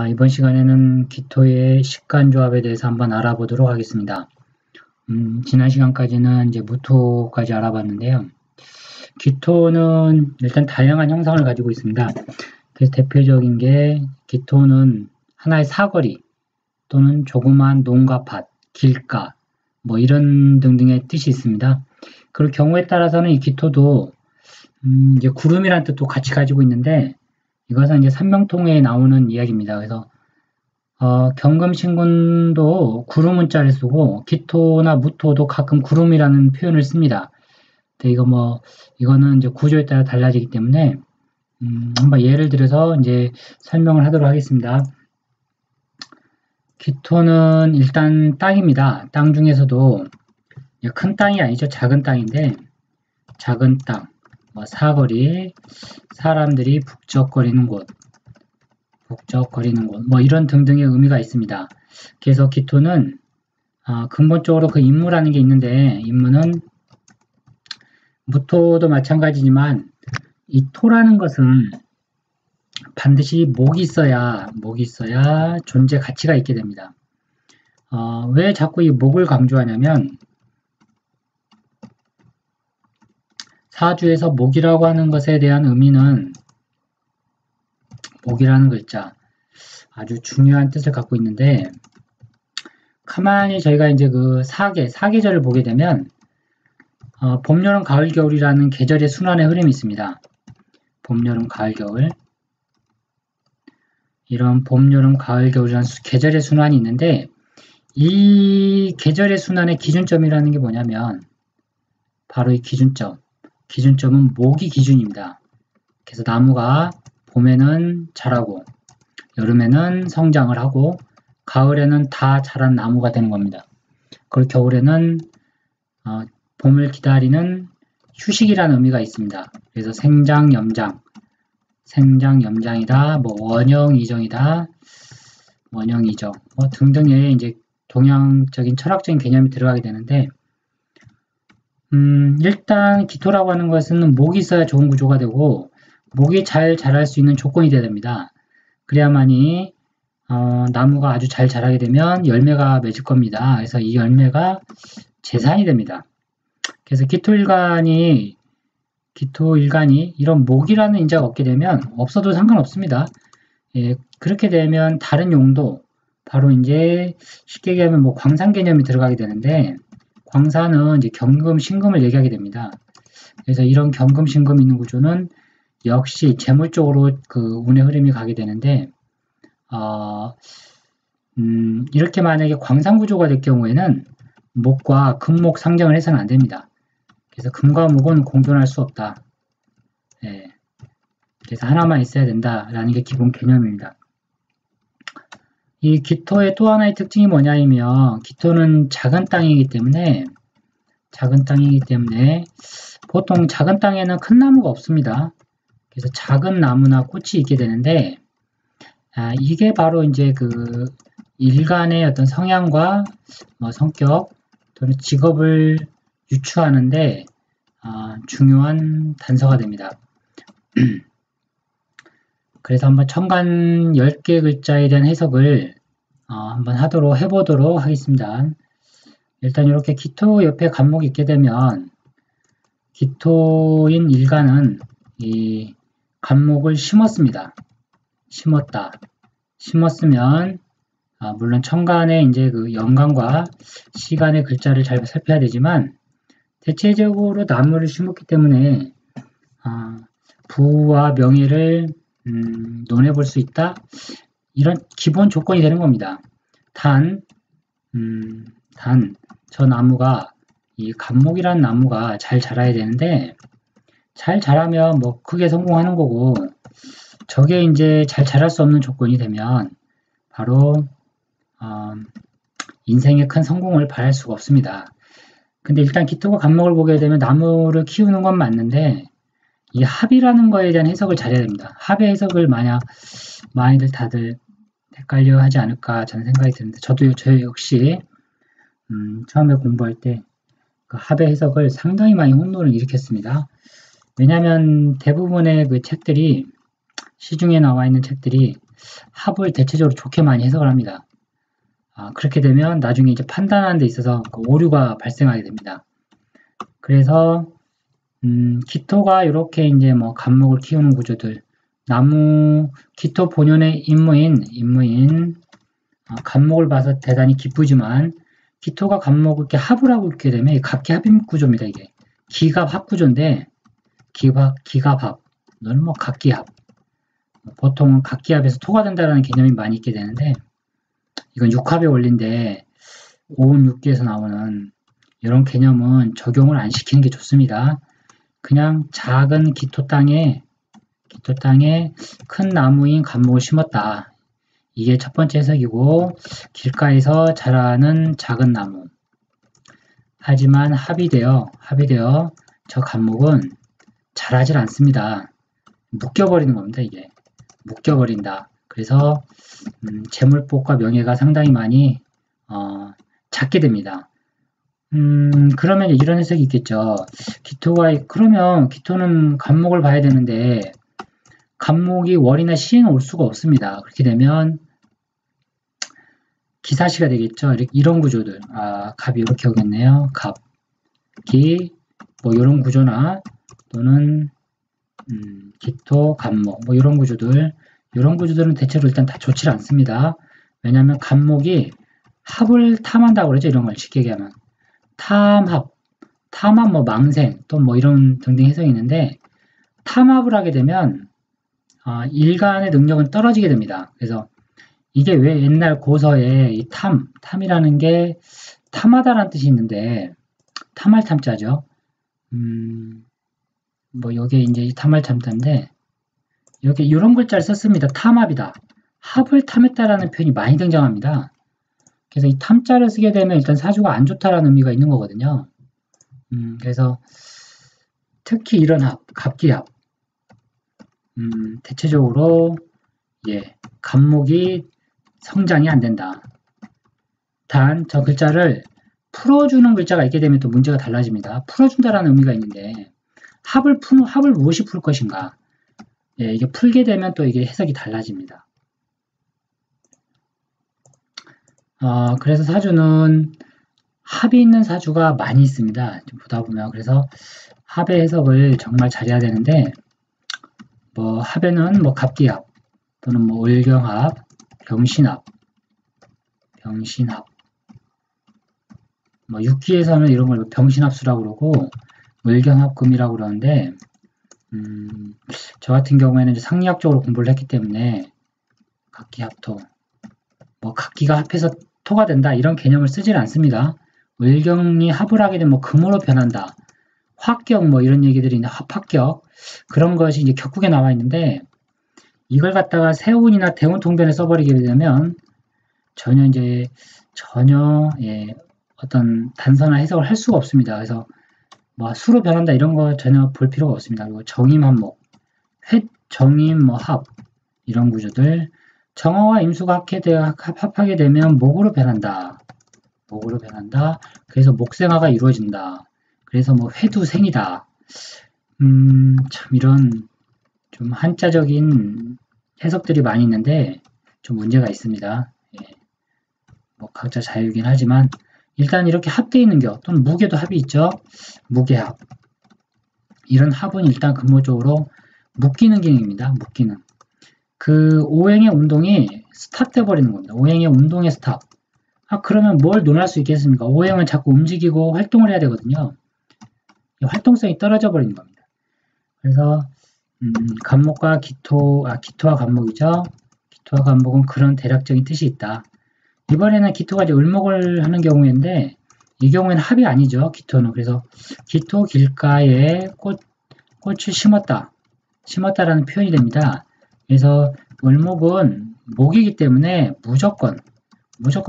이번 시간에는 기토의 식간조합에 대해서 한번 알아보도록 하겠습니다. 지난 시간까지는 이제 무토까지 알아봤는데요. 기토는 일단 다양한 형상을 가지고 있습니다. 그래서 대표적인 게 기토는 하나의 사거리 또는 조그만 농가 밭, 길가 뭐 이런 등등의 뜻이 있습니다. 그리고 경우에 따라서는 이 기토도 이제 구름이라는 뜻도 같이 가지고 있는데 이것은 이제 삼명통에 나오는 이야기입니다. 그래서 경금신군도 구름문자를 쓰고 기토나 무토도 가끔 구름이라는 표현을 씁니다. 근데 이거는 이제 구조에 따라 달라지기 때문에 한번 예를 들어서 이제 설명을 하도록 하겠습니다. 기토는 일단 땅입니다. 땅 중에서도 큰 땅이 아니죠. 작은 땅인데 작은 땅, 사거리, 사람들이 북적거리는 곳, 뭐 이런 등등의 의미가 있습니다. 그래서 기토는 근본적으로 그 임무라는 게 있는데 임무는 무토도 마찬가지지만 이 토라는 것은 반드시 목이 있어야 존재 가치가 있게 됩니다. 왜 자꾸 이 목을 강조하냐면 사주에서 목이라고 하는 것에 대한 의미는 목이라는 글자 아주 중요한 뜻을 갖고 있는데 가만히 저희가 이제 그 사계절을 보게 되면 봄, 여름, 가을, 겨울이라는 계절의 순환의 흐름이 있습니다. 봄, 여름, 가을, 겨울 이런 봄, 여름, 가을, 겨울이라는 계절의 순환이 있는데 이 계절의 순환의 기준점이라는 게 뭐냐면 바로 이 기준점은 목이 기준입니다. 그래서 나무가 봄에는 자라고 여름에는 성장을 하고 가을에는 다 자란 나무가 되는 겁니다. 그리고 겨울에는 봄을 기다리는 휴식이라는 의미가 있습니다. 그래서 생장염장이다, 원형이정이다, 원형이정, 등등의 이제 동양적인 철학적인 개념이 들어가게 되는데, 일단 기토라고 하는 것은 목이 있어야 좋은 구조가 되고, 목이 잘 자랄 수 있는 조건이 되어야 됩니다. 그래야만이 나무가 아주 잘 자라게 되면 열매가 맺을 겁니다. 그래서 이 열매가 재산이 됩니다. 그래서 기토일간이 이런 목이라는 인자가 없게 되면 없어도 상관없습니다. 예, 그렇게 되면 다른 용도 바로 이제 쉽게 얘기하면 광산 개념이 들어가게 되는데 광산은 이제 경금, 신금을 얘기하게 됩니다. 그래서 이런 경금, 신금 있는 구조는 역시 재물 쪽으로 그 운의 흐름이 가게 되는데 이렇게 만약에 광산 구조가 될 경우에는 목과 금목 상정을 해서는 안 됩니다. 그래서 금과 목은 공존할 수 없다. 예. 그래서 하나만 있어야 된다라는 게 기본 개념입니다. 이 기토의 또 하나의 특징이 뭐냐면 기토는 작은 땅이기 때문에 보통 작은 땅에는 큰 나무가 없습니다. 그래서 작은 나무나 꽃이 있게 되는데 이게 바로 이제 그 일간의 어떤 성향과 성격 또는 직업을 유추하는데 중요한 단서가 됩니다. 그래서 한번 천간 10개 글자에 대한 해석을 한번 해보도록 하겠습니다. 일단 이렇게 기토 옆에 간목이 있게 되면 기토인 일간은 이 간목을 심었습니다. 심었으면 물론 천간에 이제 그 연간과 시간의 글자를 잘 살펴야 되지만 대체적으로 나무를 심었기 때문에 부와 명예를 논해볼 수 있다. 이런 기본 조건이 되는 겁니다. 저 나무가 이 간목이라는 나무가 잘 자라야 되는데 잘 자라면 크게 성공하는 거고 저게 이제 잘 자랄 수 없는 조건이 되면 바로 인생의 큰 성공을 바랄 수가 없습니다. 근데 일단 기토가 간목을 보게 되면 나무를 키우는 건 맞는데 이 합이라는 거에 대한 해석을 잘해야 됩니다. 합의 해석을 만약 많이들 다들 헷갈려 하지 않을까 저는 생각이 드는데 저 역시 처음에 공부할 때 그 합의 해석을 상당히 많이 혼돈을 일으켰습니다. 왜냐하면 대부분의 그 책들이 시중에 나와 있는 책들이 합을 대체적으로 좋게 많이 해석을 합니다. 그렇게 되면 나중에 이제 판단하는 데 있어서 그 오류가 발생하게 됩니다. 그래서 기토가 이렇게 이제 뭐 갑목을 키우는 구조들, 나무 기토 본연의 임무인 갑목을 봐서 대단히 기쁘지만 기토가 갑목을 이렇게 합을 하고 있게 되면 각기합임 구조입니다. 이게 기갑합 구조인데 기갑합, 너는 뭐 각기합. 보통은 각기합에서 토가 된다는 개념이 많이 있게 되는데 이건 육합의 원리인데 5운 6기에서 나오는 이런 개념은 적용을 안 시키는 게 좋습니다. 그냥 작은 기토 땅에 큰 나무인 갑목을 심었다. 이게 첫 번째 해석이고 길가에서 자라는 작은 나무. 하지만 합이 되어 저 갑목은 자라질 않습니다. 묶여버리는 겁니다. 이게 묶여버린다. 그래서 재물복과 명예가 상당히 많이 작게 됩니다. 그러면 이런 해석이 있겠죠. 그러면 기토는 갑목을 봐야 되는데 갑목이 월이나 시행에 올 수가 없습니다. 그렇게 되면 기사시가 되겠죠. 이런 구조들. 갑이 이렇게 오겠네요. 갑, 기, 뭐 이런 구조나 또는 기토, 갑목, 뭐 이런 구조들은 대체로 일단 다 좋지 않습니다. 왜냐하면 갑목이 합을 탐한다고 그러죠. 이런 걸 쉽게 얘기하면. 탐합 뭐 망생 또 뭐 이런 등등 해석이 있는데 탐합을 하게 되면 일간의 능력은 떨어지게 됩니다. 그래서 이게 왜 옛날 고서에 이 탐이라는 게 탐하다라는 뜻이 있는데 탐할 탐자죠. 뭐 요게 이제 이 탐할 탐자인데 여기 이런 글자를 썼습니다. 탐합이다. 합을 탐했다라는 표현이 많이 등장합니다. 그래서 이 탐자를 쓰게 되면 일단 사주가 안 좋다라는 의미가 있는 거거든요. 그래서 특히 이런 합, 갑기합, 대체적으로 갑목이 성장이 안 된다. 단 저 글자를 풀어주는 글자가 있게 되면 또 문제가 달라집니다. 풀어준다라는 의미가 있는데 합을 무엇이 풀 것인가? 이게 풀게 되면 또 이게 해석이 달라집니다. 그래서 사주는 합이 있는 사주가 많이 있습니다. 좀 보다 보면 그래서 합의 해석을 정말 잘해야 되는데 뭐 합에는 뭐 갑기합 또는 뭐 을경합, 병신합 뭐 육기에서는 이런 걸 병신합수라고 그러고 을경합금이라고 그러는데 저 같은 경우에는 이제 상리학적으로 공부를 했기 때문에 각기합토 뭐 각기가 합해서 토가 된다 이런 개념을 쓰질 않습니다. 을경이 합을 하게 되면 뭐 금으로 변한다. 합격 뭐 이런 얘기들이 있는데 합격 그런 것이 이제 격국에 나와 있는데 이걸 갖다가 세운이나 대운통변에 써버리게 되면 전혀 어떤 단선한 해석을 할 수가 없습니다. 그래서 뭐 수로 변한다 이런 거 전혀 볼 필요가 없습니다. 그리고 정임합목, 정임 뭐 합 이런 구조들 정화와 임수가 합하게 되면 목으로 변한다. 그래서 목생화가 이루어진다. 그래서 뭐 회두생이다. 참 이런 좀 한자적인 해석들이 많이 있는데 좀 문제가 있습니다. 뭐 각자 자유이긴 하지만 일단 이렇게 합되어 있는 겨 또는 무게도 합이 있죠. 무게합 이런 합은 일단 근본적으로 묶이는 기능입니다. 묶이는 그 오행의 운동이 스탑돼 버리는 겁니다. 오행의 운동의 스탑. 그러면 뭘 논할 수 있겠습니까? 오행은 자꾸 움직이고 활동을 해야 되거든요. 활동성이 떨어져 버리는 겁니다. 그래서 갑목과 기토와 갑목이죠. 기토와 갑목은 그런 대략적인 뜻이 있다. 이번에는 기토가 이제 을목을 하는 경우인데 이 경우에는 합이 아니죠. 기토는 그래서 기토 길가에 꽃을 심었다라는 표현이 됩니다. 그래서 을목은 목이기 때문에 무조건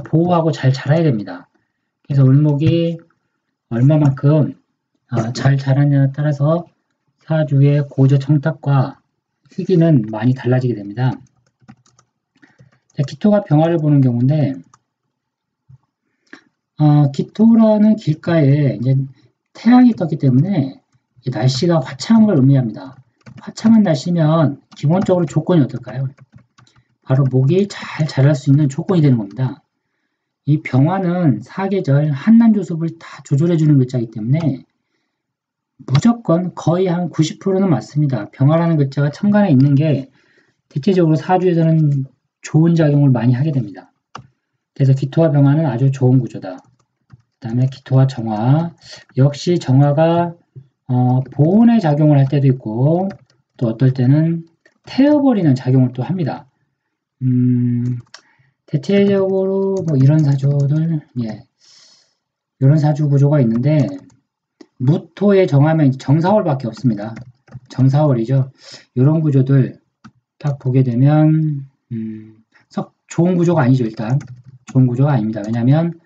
보호하고 잘 자라야 됩니다. 그래서 을목이 얼마만큼 잘 자라냐에 따라서 사주의 고저 청탁과 희기는 많이 달라지게 됩니다. 기토가 병화를 보는 경우인데 기토라는 길가에 이제 태양이 떴기 때문에 날씨가 화창한 걸 의미합니다. 화창한 날씨면 기본적으로 조건이 어떨까요? 바로 목이 잘 자랄 수 있는 조건이 되는 겁니다. 이 병화는 사계절 한난조섭을 다 조절해주는 글자이기 때문에 무조건 거의 한 90%는 맞습니다. 병화라는 글자가 천간에 있는 게 대체적으로 사주에서는 좋은 작용을 많이 하게 됩니다. 그래서 기토와 병화는 아주 좋은 구조다. 그 다음에 기토와 정화, 역시 정화가 보온의 작용을 할 때도 있고 또 어떨 때는 태워버리는 작용을 또 합니다. 대체적으로 뭐 이런 사주들, 이런 사주 구조가 있는데 무토에 정하면 정사월밖에 없습니다. 정사월이죠. 이런 구조들 딱 보게 되면 썩 좋은 구조가 아니죠. 일단 좋은 구조가 아닙니다. 왜냐하면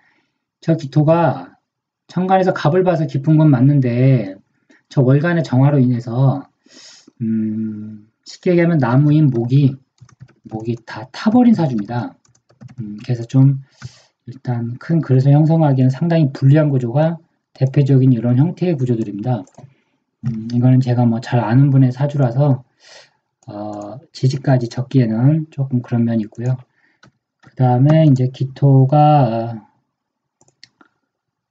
저 기토가 천간에서 갑을 봐서 깊은 건 맞는데 저 월간의 정화로 인해서 쉽게 얘기하면 나무인 목이 다 타버린 사주입니다. 그래서 좀 일단 큰 그릇을 형성하기에는 상당히 불리한 구조가 대표적인 이런 형태의 구조들입니다. 이거는 제가 뭐 잘 아는 분의 사주라서 지지까지 적기에는 조금 그런 면이 있고요. 그 다음에 이제 기토가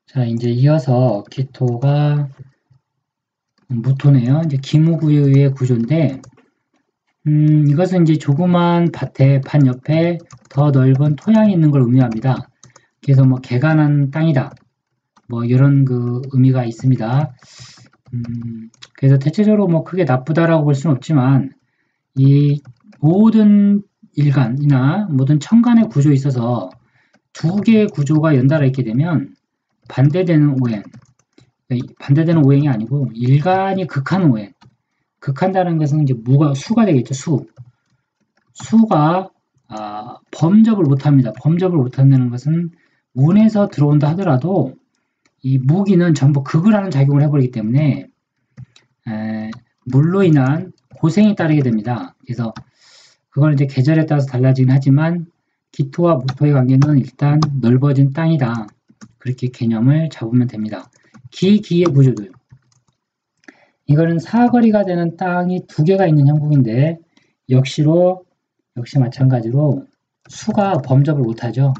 자 이제 이어서 기토가 무토네요. 이제 기무구의 구조인데 이것은 이제 조그만 밭에 밭 옆에 더 넓은 토양이 있는 걸 의미합니다. 그래서 뭐 개간한 땅이다. 뭐 이런 그 의미가 있습니다. 그래서 대체적으로 뭐 크게 나쁘다라고 볼 수는 없지만 이 모든 일간이나 모든 천간의 구조에 있어서 두 개의 구조가 연달아 있게 되면 반대되는 오행, 반대되는 오행이 아니고 일간이 극한 오행, 극한다는 것은 이제 수가 되겠죠. 수가 범접을 못합니다. 범접을 못한다는 것은 운에서 들어온다 하더라도 이 무기는 전부 극을 하는 작용을 해버리기 때문에 물로 인한 고생이 따르게 됩니다. 그래서 그걸 이제 계절에 따라서 달라지긴 하지만 기토와 무토의 관계는 일단 넓어진 땅이다. 그렇게 개념을 잡으면 됩니다. 기의 구조들. 이거는 사거리가 되는 땅이 두 개가 있는 형국인데 역시 마찬가지로 수가 범접을 못하죠.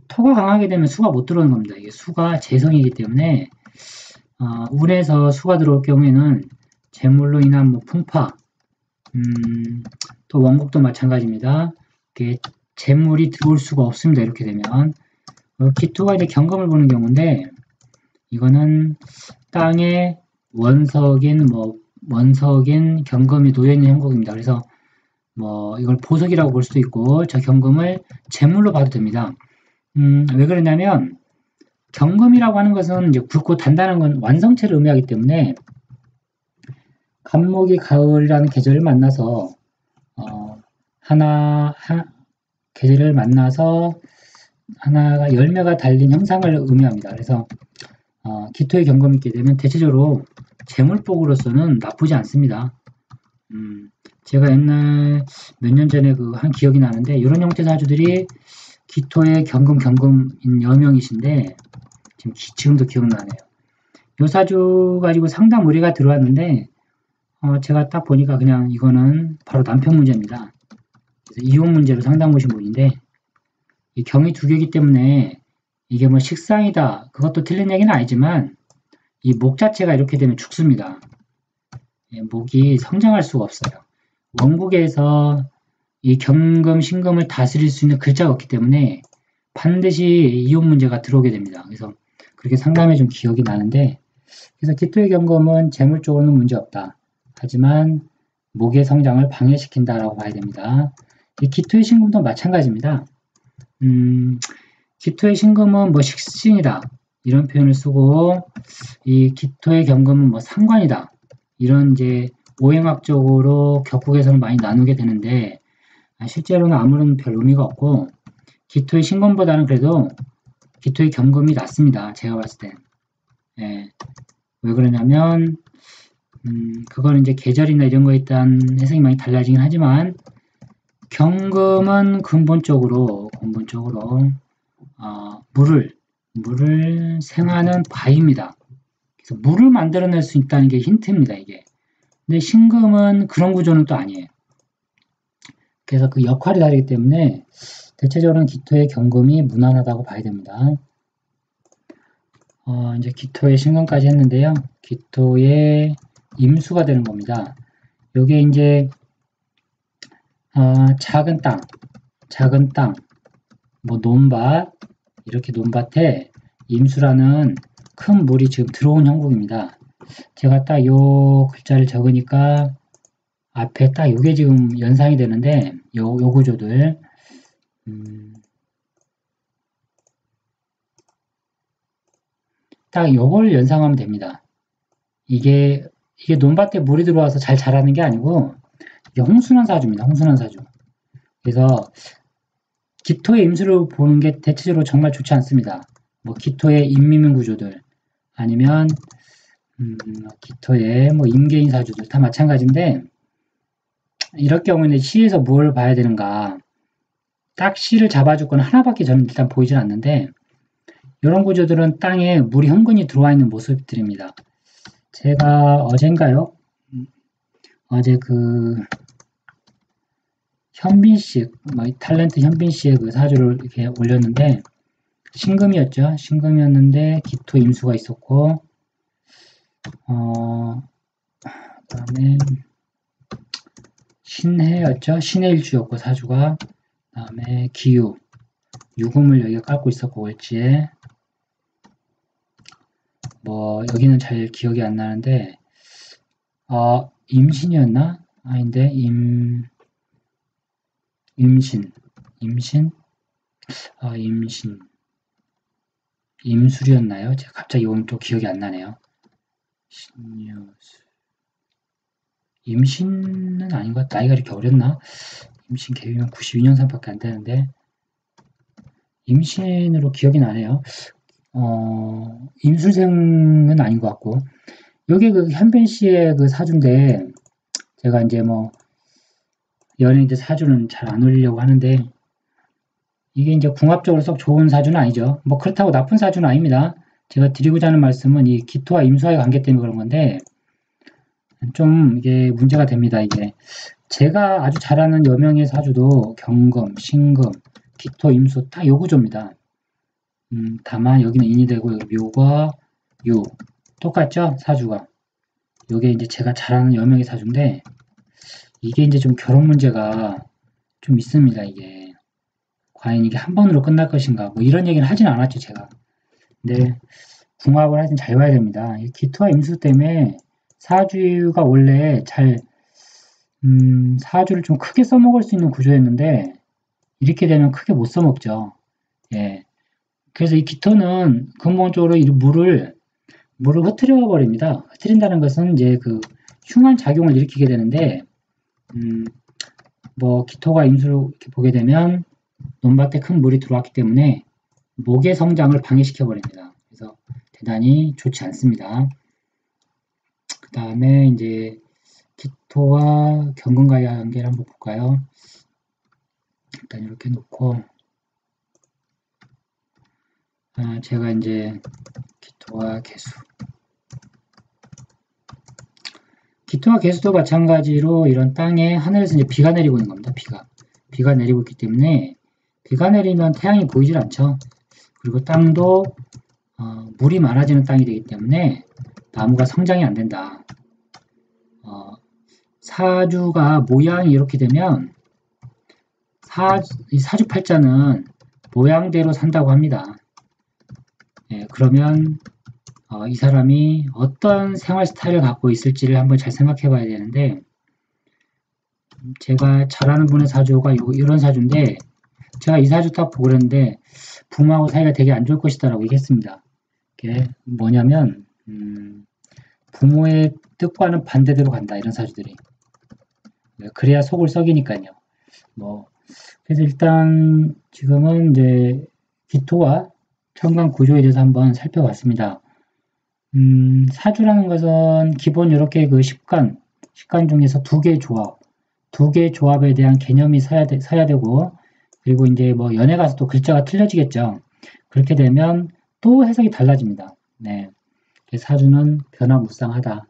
토가 강하게 되면 수가 못 들어오는 겁니다. 이게 수가 재성이기 때문에 운에서 수가 들어올 경우에는 재물로 인한 뭐 풍파, 또 원국도 마찬가지입니다. 이게 재물이 들어올 수가 없습니다. 이렇게 되면 기토가 이제 경금을 보는 경우인데 이거는 땅에 원석인 경금이 놓여 있는 형국입니다. 그래서 뭐 이걸 보석이라고 볼 수도 있고 저 경금을 재물로 봐도 됩니다. 왜 그러냐면 경금이라고 하는 것은 이제 굵고 단단한 건 완성체를 의미하기 때문에 간목이 가을이라는 계절을 만나서 계절을 만나서 하나가 열매가 달린 형상을 의미합니다. 그래서 기토의 경금이 있게 되면 대체적으로 재물복으로서는 나쁘지 않습니다. 제가 옛날 몇 년 전에 한 기억이 나는데 이런 형태 사주들이 기토의 경금인 여명이신데 지금도 기억나네요. 이 사주 가지고 상당 무리가 들어왔는데 제가 딱 보니까 그냥 이거는 바로 남편 문제입니다. 그래서 이혼 문제로 상담 오신 분인데 이 경이 두 개이기 때문에 이게 뭐 식상이다 그것도 틀린 얘기는 아니지만 이 목 자체가 이렇게 되면 죽습니다. 목이 성장할 수가 없어요. 원국에서 이 경금, 신금을 다스릴 수 있는 글자가 없기 때문에 반드시 이혼 문제가 들어오게 됩니다. 그래서 그렇게 상담해 준 기억이 나는데 그래서 기토의 경금은 재물 쪽으로는 문제없다. 하지만 목의 성장을 방해시킨다라고 봐야 됩니다. 이 기토의 신금도 마찬가지입니다. 기토의 신금은 뭐 식신이다 이런 표현을 쓰고 이 기토의 경금은 뭐 상관이다 이런 이제 오행학적으로 격국에서는 많이 나누게 되는데 실제로는 아무런 별 의미가 없고 기토의 신금보다는 그래도 기토의 경금이 낫습니다. 제가 봤을 때. 왜 그러냐면 그거는 이제 계절이나 이런 거에 따른 해석이 많이 달라지긴 하지만 경금은 근본적으로 물을 생하는 바위입니다. 그래서 물을 만들어낼 수 있다는 게 힌트입니다. 이게. 근데 신금은 그런 구조는 또 아니에요. 그래서 그 역할이 다르기 때문에 대체적으로는 기토의 경금이 무난하다고 봐야 됩니다. 이제 기토의 신금까지 했는데요. 기토의 임수가 되는 겁니다. 요게 이제 작은 땅, 뭐 논밭, 이렇게 논밭에 임수라는 큰 물이 지금 들어온 형국입니다. 제가 딱 요 글자를 적으니까 앞에 딱 요게 지금 연상이 되는데 요 구조들 딱 요걸 연상하면 됩니다. 이게 논밭에 물이 들어와서 잘 자라는 게 아니고 이게 홍순환 사주입니다. 홍순환 사주. 그래서 기토의 임수를 보는 게 대체적으로 정말 좋지 않습니다. 뭐 기토의 임미문 구조들 아니면 기토의 뭐 임계인 사주들 다 마찬가지인데 이럴 경우에는 시에서 뭘 봐야 되는가 딱 시를 잡아줄 건 하나밖에 저는 일단 보이진 않는데 이런 구조들은 땅에 물이 흥건히 들어와 있는 모습들입니다. 제가 어젠가요? 어제 그 현빈 씨, 탤런트 현빈 씨의 그 사주를 이렇게 올렸는데 신금이었죠. 신금이었는데 기토 임수가 있었고 그다음에 신해였죠. 신해 일주였고 사주가 그다음에 기유, 유금을 여기가 깔고 있었고 월지에 뭐 여기는 잘 기억이 안 나는데 임신이었나? 아닌데 임신 임술이었나요? 제가 갑자기 오늘 또 기억이 안 나네요. 임신은 아닌 것 같아. 나이가 이렇게 어렸나? 임신 계획이면 92년생밖에 안 되는데 임신으로 기억이 나네요. 임술생은 아닌 것 같고 요게 그 현빈 씨의 그 사주인데 제가 이제 뭐 연예인들 사주는 잘 안 올리려고 하는데 이게 이제 궁합적으로 썩 좋은 사주는 아니죠. 뭐 그렇다고 나쁜 사주는 아닙니다. 제가 드리고자 하는 말씀은 이 기토와 임수와의 관계 때문에 그런 건데 좀 이게 문제가 됩니다. 이게 제가 아주 잘 아는 여명의 사주도 경금, 신금, 기토, 임수 딱 요 구조입니다. 다만 여기는 인이 되고 여기 묘가 유 똑같죠? 사주가 요게 이제 제가 잘 아는 여명의 사주인데 이게 이제 좀 결혼 문제가 좀 있습니다. 이게 과연 이게 한 번으로 끝날 것인가 뭐 이런 얘기는 하진 않았죠 제가. 근데 궁합을 하여튼 잘 봐야 됩니다. 기토와 임수 때문에 사주가 원래 잘 사주를 좀 크게 써먹을 수 있는 구조였는데 이렇게 되면 크게 못 써먹죠. 예. 그래서 이 기토는 근본적으로 이 물을 흐트려 버립니다. 흐트린다는 것은 이제 그 흉한 작용을 일으키게 되는데 뭐 기토가 임수를 이렇게 보게 되면 논밭에 큰 물이 들어왔기 때문에 목의 성장을 방해시켜 버립니다. 그래서 대단히 좋지 않습니다. 그 다음에 이제 기토와 경금과의 관계를 한번 볼까요? 일단 이렇게 놓고 제가 이제 기토와 개수도 마찬가지로 이런 땅에 하늘에서 이제 비가 내리고 있는 겁니다. 비가 내리고 있기 때문에 비가 내리면 태양이 보이질 않죠. 그리고 땅도 물이 많아지는 땅이 되기 때문에 나무가 성장이 안 된다. 사주가 모양이 이렇게 되면 이 사주팔자는 모양대로 산다고 합니다. 예, 그러면 이 사람이 어떤 생활 스타일을 갖고 있을지를 한번 잘 생각해 봐야 되는데 제가 잘 아는 분의 사주가 이런 사주인데 제가 이 사주 딱 보고 그랬는데 부모하고 사이가 되게 안 좋을 것이다 라고 얘기했습니다. 이게 뭐냐면 부모의 뜻과는 반대대로 간다 이런 사주들이. 그래야 속을 썩이니까요. 뭐 그래서 일단 지금은 이제 기토와 천간 구조에 대해서 한번 살펴봤습니다. 사주라는 것은 기본 이렇게 그 식간 중에서 두 개의 조합에 대한 개념이 서야 되고 그리고 이제 뭐 연애 가서 또 글자가 틀려지겠죠. 그렇게 되면 또 해석이 달라집니다. 네. 사주는 변화무쌍하다.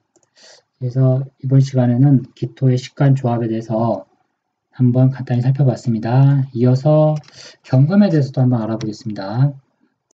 그래서 이번 시간에는 기토의 식간 조합에 대해서 한번 간단히 살펴봤습니다. 이어서 경금에 대해서도 한번 알아보겠습니다.